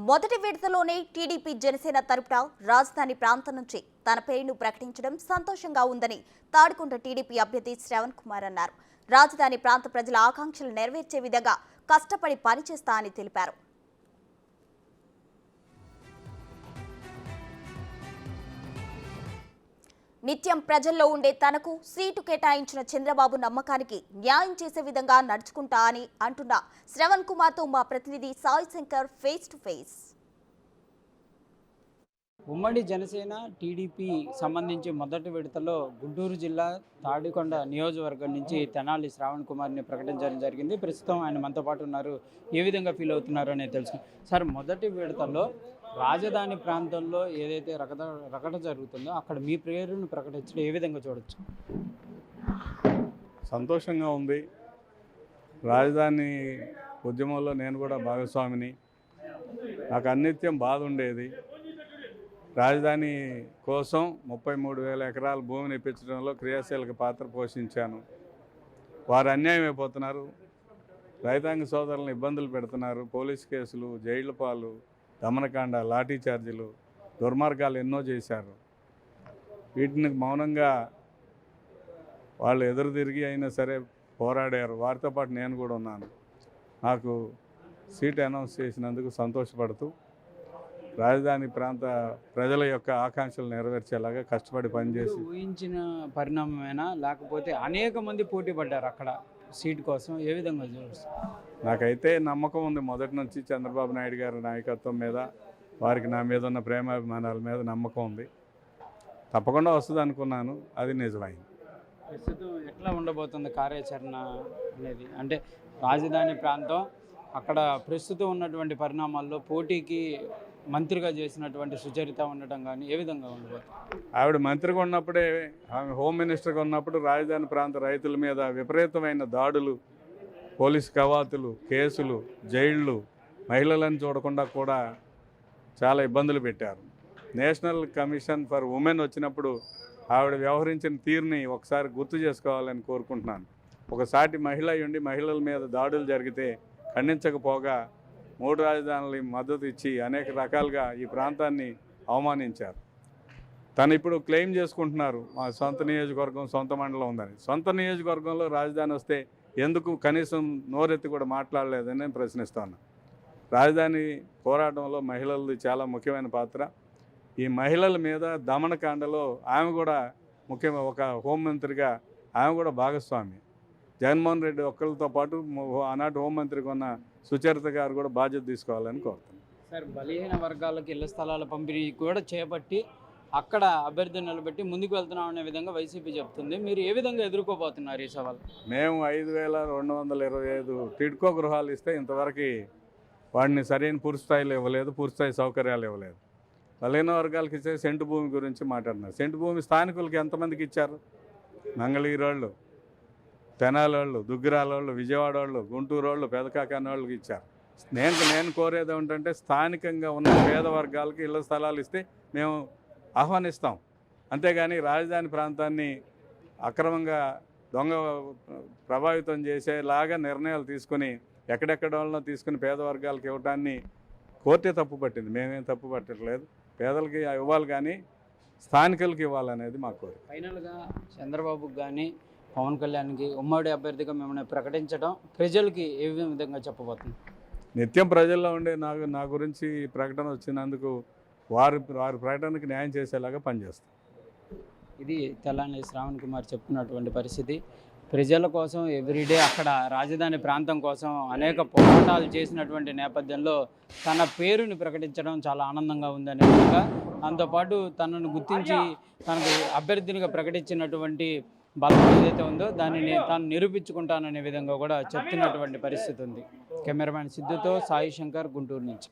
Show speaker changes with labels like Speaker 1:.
Speaker 1: మొదటి విడతలోనే టీడీపీ జనసేన తరపున రాజధాని ప్రాంతం నుంచి తన పేరును ప్రకటించడం సంతోషంగా ఉందని తాడికొండ టీడీపీ అభ్యర్థి శ్రవణ్ కుమార్ అన్నారు. రాజధాని ప్రాంత ప్రజల ఆకాంక్షలు నెరవేర్చే విధంగా కష్టపడి పనిచేస్తా అని తెలిపారు. నిత్యం ప్రజల్లో ఉండే తనకు సీటు కేటాయించిన చంద్రబాబు నమ్మకానికి న్యాయం చేసే విధంగా నడుచుకుంటా అని అంటున్న శ్రవణ్ కుమార్తో మా ప్రతినిధి Sai Shankar face to face.
Speaker 2: ఉమ్మడి జనసేన టీడీపీ సంబంధించి మొదటి విడతలో గుంటూరు జిల్లా తాడికొండ నియోజకవర్గం నుంచి తెనాలి శ్రవణ్ కుమార్ని ప్రకటించడం జరిగింది. ప్రస్తుతం ఆయన మనతో పాటు ఉన్నారు. ఏ విధంగా ఫీల్ అవుతున్నారు అనేది తెలుసు. సార్, మొదటి విడతలో రాజధాని ప్రాంతంలో ఏదైతే రకట జరుగుతుందో అక్కడ మీ పేరును ప్రకటించడం ఏ విధంగా చూడొచ్చు?
Speaker 3: సంతోషంగా ఉంది. రాజధాని ఉద్యమంలో నేను కూడా భాగస్వామిని. నాకు అనిత్యం బాధ ఉండేది. రాజధాని కోసం 33,000 ఎకరాల భూమిని ఇప్పించడంలో క్రియాశీలక పాత్ర పోషించాను. వారు అన్యాయం అయిపోతున్నారు. రైతాంగ సోదరులను ఇబ్బందులు పెడుతున్నారు. పోలీస్ కేసులు, జైళ్ల పాలు, దమనకాండ, లాఠీ చార్జీలు, దుర్మార్గాలు ఎన్నో చేశారు. వీటిని మౌనంగా వాళ్ళు ఎదురు తిరిగి అయినా సరే పోరాడారు. వారితో పాటు నేను కూడా ఉన్నాను. నాకు సీట్ అనౌన్స్ చేసినందుకు సంతోషపడుతూ రాజధాని ప్రాంత ప్రజల యొక్క ఆకాంక్షలు నెరవేర్చేలాగా కష్టపడి పనిచేసి.
Speaker 2: ఊహించిన పరిణామమేనా, లేకపోతే అనేక మంది పోటీ పడ్డారు అక్కడ సీట్ కోసం? ఏ విధంగా చూడొచ్చు?
Speaker 3: నాకైతే నమ్మకం ఉంది. మొదటి నుంచి చంద్రబాబు నాయుడు గారి నాయకత్వం మీద, వారికి నా మీద ఉన్న ప్రేమాభిమానాల మీద నమ్మకం ఉంది. తప్పకుండా వస్తుంది అనుకున్నాను. అది నిజమైంది.
Speaker 2: ప్రస్తుతం ఎట్లా ఉండబోతుంది కార్యాచరణ అనేది? అంటే రాజధాని ప్రాంతం అక్కడ ప్రస్తుతం ఉన్నటువంటి పరిణామాల్లో పోటీకి మంత్రిగా చేసినటువంటి సుచరిత ఉండటం కానీ ఏ విధంగా ఉండబోతుంది?
Speaker 3: ఆవిడ మంత్రిగా ఉన్నప్పుడే, ఆమె హోమ్ మినిస్టర్గా ఉన్నప్పుడు రాజధాని ప్రాంత రైతుల మీద విపరీతమైన దాడులు, పోలీసు కవాతులు, కేసులు, జైళ్ళు, మహిళలను చూడకుండా కూడా చాలా ఇబ్బందులు పెట్టారు. నేషనల్ కమిషన్ ఫర్ ఉమెన్ వచ్చినప్పుడు ఆవిడ వ్యవహరించిన తీరుని ఒకసారి గుర్తు చేసుకోవాలని కోరుకుంటున్నాను. ఒక సాటి మహిళ ఉండి మహిళల మీద దాడులు జరిగితే ఖండించకపోగా 3 రాజధానులు మద్దతు ఇచ్చి అనేక రకాలుగా ఈ ప్రాంతాన్ని అవమానించారు. తను ఇప్పుడు క్లెయిమ్ చేసుకుంటున్నారు, మా సొంత నియోజకవర్గం, సొంత మండలం ఉందని. సొంత నియోజకవర్గంలో రాజధాని వస్తే ఎందుకు కనీసం నోరెత్తి కూడా మాట్లాడలేదని నేను ప్రశ్నిస్తాను. రాజధాని పోరాటంలో మహిళలది చాలా ముఖ్యమైన పాత్ర. ఈ మహిళల మీద దమనకాండలో ఆమె కూడా ముఖ్యమైన ఒక హోంమంత్రిగా ఆమె కూడా భాగస్వామి. జగన్మోహన్ రెడ్డి ఒక్కరితో పాటు ఆనాటి హోంమంత్రిగా ఉన్న సుచరిత గారు కూడా బాధ్యత తీసుకోవాలని కోరుతున్నాను.
Speaker 2: సార్, బలహీన వర్గాలకు ఇళ్ల స్థలాల పంపిణీ కూడా చేపట్టి అక్కడ అభ్యర్థి నిలబెట్టి ముందుకు వెళ్తున్నాం అనే విధంగా వైసీపీ చెప్తుంది. మీరు ఏ విధంగా ఎదుర్కోబోతున్నారు ఈ సవాల్?
Speaker 3: మేము 5,225 టిడ్కో గృహాలు ఇస్తే ఇంతవరకు వాడిని సరైన పూర్తిస్థాయిలో ఇవ్వలేదు, పూర్తిస్థాయి సౌకర్యాలు ఇవ్వలేదు. బలహీన వర్గాలకు ఇచ్చే సెంటు భూమి గురించి మాట్లాడుతున్నారు. సెంటు భూమి స్థానికులకి ఎంతమందికి ఇచ్చారు? మంగళగిరి వాళ్ళు, తెనాలి వాళ్ళు, దుగ్గిరాల వాళ్ళు, విజయవాడ వాళ్ళు, గుంటూరు వాళ్ళు, పెదకాకాని వాళ్ళకి ఇచ్చారు. నేను కోరేది ఏమిటంటే స్థానికంగా ఉన్న పేద వర్గాలకి ఇళ్ల స్థలాలు ఇస్తే మేము ఆహ్వానిస్తాం. అంతేగాని రాజధాని ప్రాంతాన్ని అక్రమంగా దొంగ ప్రభావితం చేసేలాగా నిర్ణయాలు తీసుకుని ఎక్కడెక్కడ వాళ్ళనో తీసుకుని పేద వర్గాలకు ఇవ్వటాన్ని కోర్టే తప్పు పట్టింది. మేమేం తప్పు పట్టట్లేదు. పేదలకి ఇవ్వాలి కానీ స్థానికులకి ఇవ్వాలనేది మా కోరిక.
Speaker 2: ఫైనల్గా చంద్రబాబుకి కానీ పవన్ కళ్యాణ్కి ఉమ్మడి అభ్యర్థిగా మిమ్మల్ని ప్రకటించడం ప్రజలకి ఏ విధంగా చెప్పబోతుంది?
Speaker 3: నిత్యం ప్రజల్లో ఉండే నా గురించి ప్రకటన వచ్చినందుకు వారి ప్రకటనకు న్యాయం చేసేలాగా పనిచేస్తాం.
Speaker 2: ఇది తెలంగాణ శ్రవణ్ కుమార్ చెప్తున్నటువంటి పరిస్థితి. ప్రజల కోసం ఎవ్రీడే అక్కడ రాజధాని ప్రాంతం కోసం అనేక పోరాటాలు చేసినటువంటి నేపథ్యంలో తన పేరుని ప్రకటించడం చాలా ఆనందంగా ఉందనే విధంగా, దాంతోపాటు తనను గుర్తించి తనకు అభ్యర్థినిగా ప్రకటించినటువంటి బలం ఏదైతే ఉందో దానిని తాను నిరూపించుకుంటాననే విధంగా కూడా చెప్తున్నటువంటి పరిస్థితి ఉంది. కెమెరామ్యాన్ సిద్ధుతో సాయి శంకర్, గుంటూరు నుంచి.